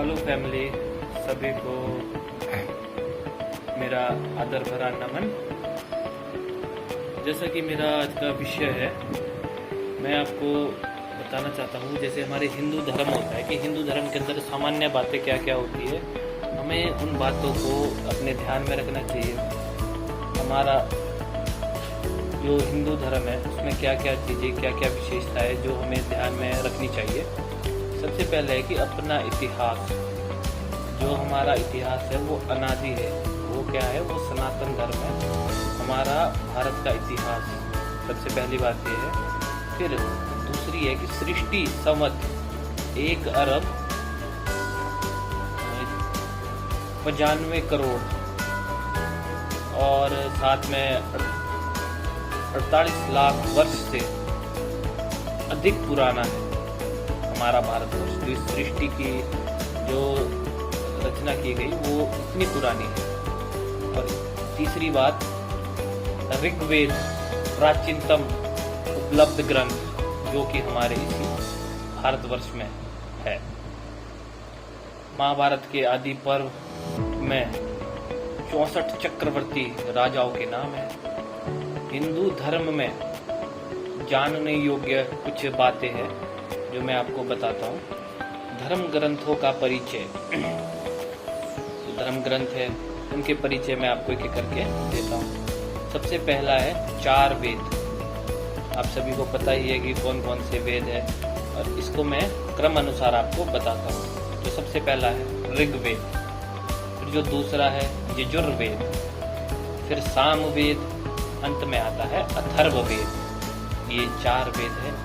Hello family, सभी को मेरा आदर भरा नमन। जैसा कि मेरा आज का विषय है, मैं आपको बताना चाहता हूँ जैसे हमारे हिंदू धर्म होता है कि हिंदू धर्म के अंदर सामान्य बातें क्या क्या होती है, हमें उन बातों को अपने ध्यान में रखना चाहिए। हमारा जो हिंदू धर्म है उसमें क्या क्या चीज़ें, क्या क्या विशेषता है जो हमें ध्यान में रखनी चाहिए। सबसे पहले है कि अपना इतिहास, जो हमारा इतिहास है वो अनादि है। वो क्या है? वो सनातन धर्म है, हमारा भारत का इतिहास। सबसे पहली बात ये है। फिर दूसरी है कि सृष्टि संवत 1 अरब 95 करोड़ और साथ में 48 लाख वर्ष से अधिक पुराना है हमारा भारतवर्ष। तो इस सृष्टि की जो रचना की गई वो इतनी पुरानी है। और तीसरी बात, ऋग्वेद प्राचीनतम उपलब्ध ग्रंथ जो कि हमारे इसी भारतवर्ष में है। महाभारत के आदि पर्व में 64 चक्रवर्ती राजाओं के नाम है। हिंदू धर्म में जानने योग्य कुछ बातें हैं जो मैं आपको बताता हूँ। धर्म ग्रंथों का परिचय, जो धर्म ग्रंथ है उनके परिचय मैं आपको एक एक करके देता हूँ। सबसे पहला है 4 वेद। आप सभी को पता ही है कि कौन कौन से वेद है और इसको मैं क्रम अनुसार आपको बताता हूँ। तो सबसे पहला है ऋग्वेद, फिर जो दूसरा है यजुर्वेद, फिर सामवेद, अंत में आता है अथर्ववेद। ये 4 वेद है।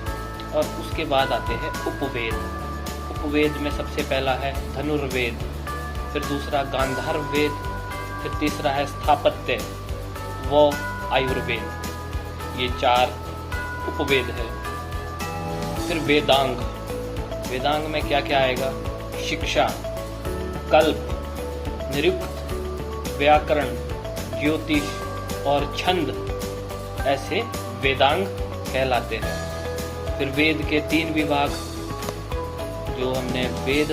और उसके बाद आते हैं उपवेद। उपवेद में सबसे पहला है धनुर्वेद, फिर दूसरा गांधार वेद, फिर तीसरा है स्थापत्य व आयुर्वेद। ये 4 उपवेद है। फिर वेदांग, वेदांग में क्या क्या आएगा? शिक्षा, कल्प, निरुक्त, व्याकरण, ज्योतिष और छंद, ऐसे वेदांग कहलाते हैं। फिर वेद के 3 विभाग, जो हमने वेद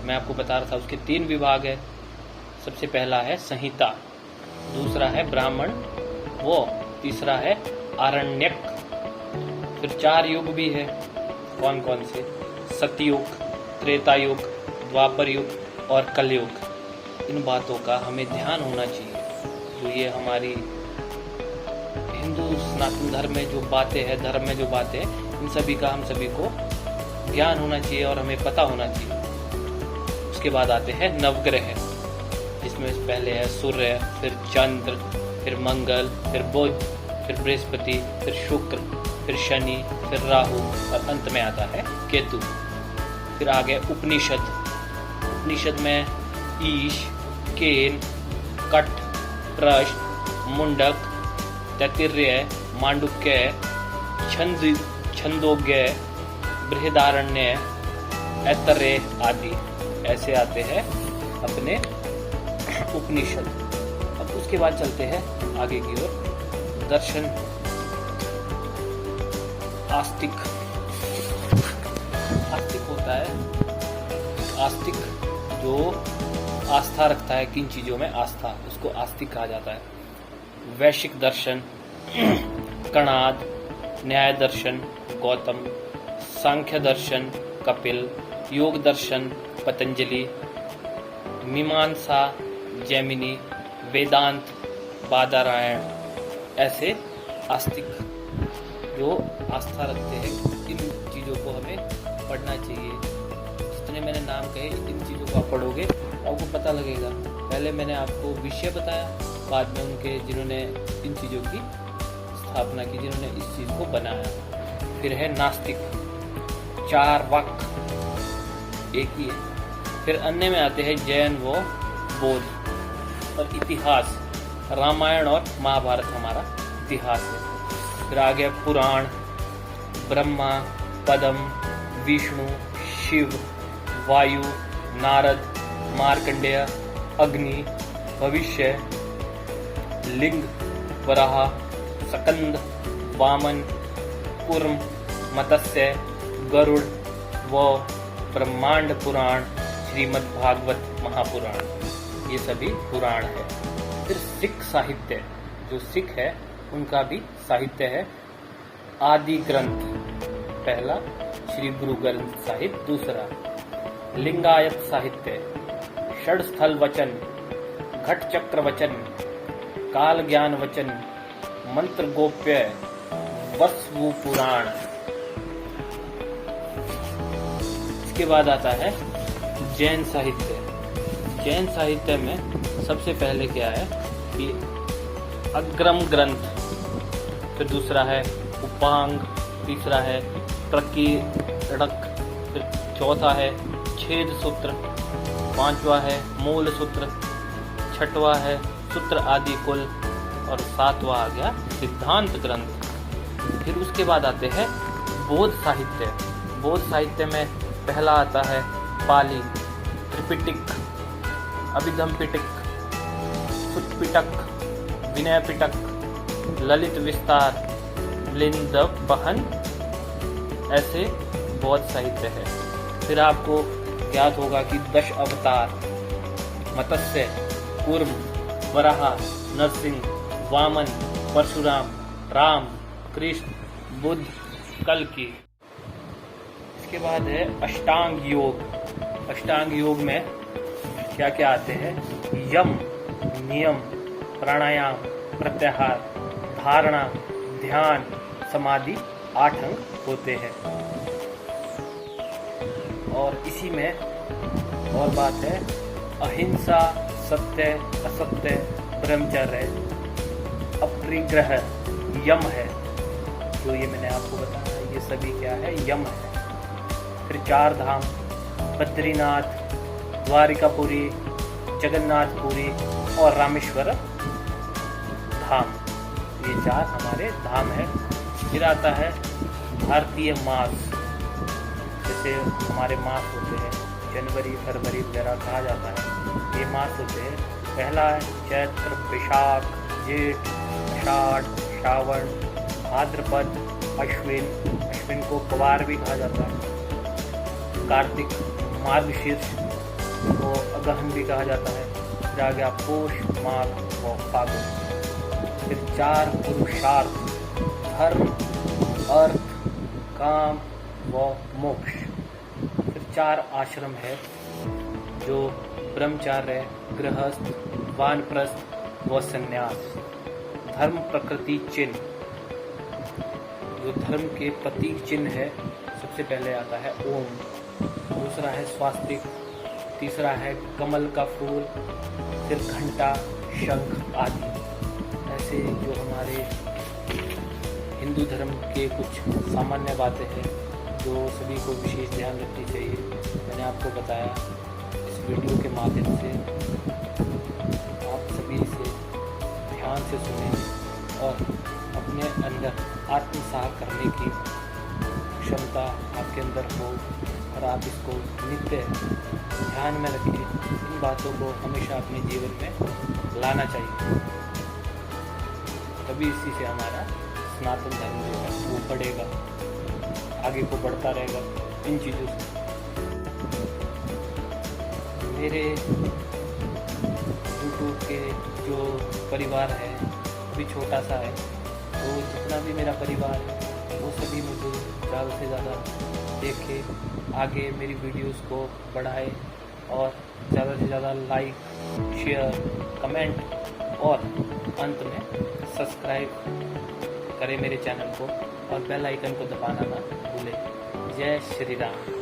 मैं आपको बता रहा था उसके 3 विभाग है। सबसे पहला है संहिता, दूसरा है ब्राह्मण, वो तीसरा है आरण्यक। फिर 4 युग भी है। कौन कौन से? सतयुग, त्रेता युग, द्वापर युग और कलयुग। इन बातों का हमें ध्यान होना चाहिए। तो ये हमारी हिंदू सनातन धर्म में जो बातें हैं, धर्म में जो बातें हैं, इन सभी का हम सभी को ज्ञान होना चाहिए और हमें पता होना चाहिए। उसके बाद आते हैं नवग्रह, जिसमें पहले है सूर्य, फिर चंद्र, फिर मंगल, फिर बुध, फिर बृहस्पति, फिर शुक्र, फिर शनि, फिर राहु और अंत में आता है केतु। फिर आगे उपनिषद। उपनिषद में ईश, केन, कठ, प्रश्न, मुंडक, तैत्तिरीय, मांडुक्य, छंदोग्य, बृहदारण्य, ऐतरेय आदि ऐसे आते हैं अपने उपनिषद। अब उसके बाद चलते हैं आगे की ओर। दर्शन, आस्तिक। आस्तिक होता है आस्तिक जो आस्था रखता है किन चीजों में, आस्था, उसको आस्तिक कहा जाता है। वैश्विक दर्शन, कणाद, न्याय दर्शन, गौतम, सांख्य दर्शन, कपिल, योग दर्शन, पतंजलि, मीमांसा, जैमिनी, वेदांत, बादरायण, ऐसे आस्तिक जो आस्था रखते हैं। इन चीज़ों को हमें पढ़ना चाहिए। जितने मैंने नाम कहे, इन चीज़ों को आप पढ़ोगे आपको पता लगेगा। पहले मैंने आपको विषय बताया, बाद में उनके जिन्होंने इन चीज़ों की स्थापना की, जिन्होंने इस चीज़ को बनाया। फिर है नास्तिक, 4 वाक एक ही है। फिर अन्य में आते हैं जैन व बौद्ध। और इतिहास, रामायण और महाभारत हमारा इतिहास है। फिर आगे पुराण, ब्रह्मा, पद्म, विष्णु, शिव, वायु, नारद, मार्कंडेय, अग्नि, भविष्य, लिंग, वराह, सकंद, वामन, कूर्म, मत्स्य, गरुड़ व ब्रह्मांड पुराण, श्रीमद् भागवत महापुराण, ये सभी पुराण है। फिर सिख साहित्य, जो सिख है उनका भी साहित्य है। आदि ग्रंथ पहला, श्री गुरु ग्रंथ साहिब दूसरा। लिंगायत साहित्य, षड स्थल वचन, घट चक्र वचन, काल ज्ञान वचन, मंत्र गोप्य, वस्वु पुराण। इसके बाद आता है जैन साहित्य। जैन साहित्य में सबसे पहले क्या है कि अग्रम ग्रंथ, फिर दूसरा है उपांग, तीसरा है प्रकीर्णक, फिर चौथा है छेद सूत्र, पांचवा है मूल सूत्र, छठवा है सूत्र आदि कुल, और सातवां आ गया सिद्धांत ग्रंथ। फिर उसके बाद आते हैं बौद्ध साहित्य। बौद्ध साहित्य में पहला आता है पाली, त्रिपिटक, अभिधम पिटक, सुत्पिटक, विनय पिटक, ललित विस्तार, लिंद पहन, ऐसे बौद्ध साहित्य है। फिर आपको ज्ञात होगा कि 10 अवतार, मत्स्य, कूर्म, वराह, नरसिंह, वामन, परशुराम, राम, कृष्ण, बुद्ध, कल्कि। इसके बाद है अष्टांग योग। अष्टांग योग में क्या क्या आते हैं? यम, नियम, प्राणायाम, प्रत्याहार, धारणा, ध्यान, समाधि, 8 अंग होते हैं। और इसी में और बात है अहिंसा, सत्य, असत्य, ब्रह्मचर्य, अपरिग्रह, यम है, जो ये मैंने आपको बताया, ये सभी क्या है? यम है। फिर 4 धाम, बद्रीनाथ, द्वारिकापुरी, जगन्नाथपुरी और रामेश्वर धाम, ये 4 हमारे धाम है। फिर आता है भारतीय मास, जैसे हमारे मास होते हैं जनवरी, फरवरी वगैरह कहा जाता है, ये मास होते हैं। पहला है चैत्र, वैशाख, जेठ, आषाढ़, श्रावण, भाद्रपद, अश्विन, अश्विन को पवार भी कहा जाता है, कार्तिक, मार्गशीर्ष को अगहन भी कहा जाता है, फिर आ गया पोष, माघ व फागुन। फिर 4 पुरुषार्थ, धर्म, अर्थ, काम व मोक्ष। फिर 4 आश्रम है, जो ब्रह्मचार्य, गृहस्थ, वानप्रस्थ व संन्यास। धर्म प्रकृति चिन्ह, जो धर्म के प्रतीक चिन्ह है, सबसे पहले आता है ओम, दूसरा है स्वास्तिक, तीसरा है कमल का फूल, फिर घंटा, शंख आदि। ऐसे जो हमारे हिंदू धर्म के कुछ सामान्य बातें हैं जो सभी को विशेष ध्यान रखनी चाहिए, मैंने आपको बताया। इस वीडियो के माध्यम से आप सभी से ध्यान से सुनें और अपने अंदर आत्मसात करने की क्षमता आपके अंदर हो, और आप इसको नित्य ध्यान में रखें। इन बातों को हमेशा अपने जीवन में लाना चाहिए, तभी इसी से हमारा सनातन धर्म जो है वो बढ़ेगा, आगे को बढ़ता रहेगा इन चीज़ों से। मेरे यूट्यूब के जो परिवार है भी छोटा सा है, तो जितना भी मेरा परिवार है वो सभी मुझे ज़्यादा से ज़्यादा देखे, आगे मेरी वीडियोस को बढ़ाए और ज़्यादा से ज़्यादा लाइक, शेयर, कमेंट और अंत में सब्सक्राइब करें मेरे चैनल को, और बेल आइकन को दबाना ना भूलें। जय श्री राम।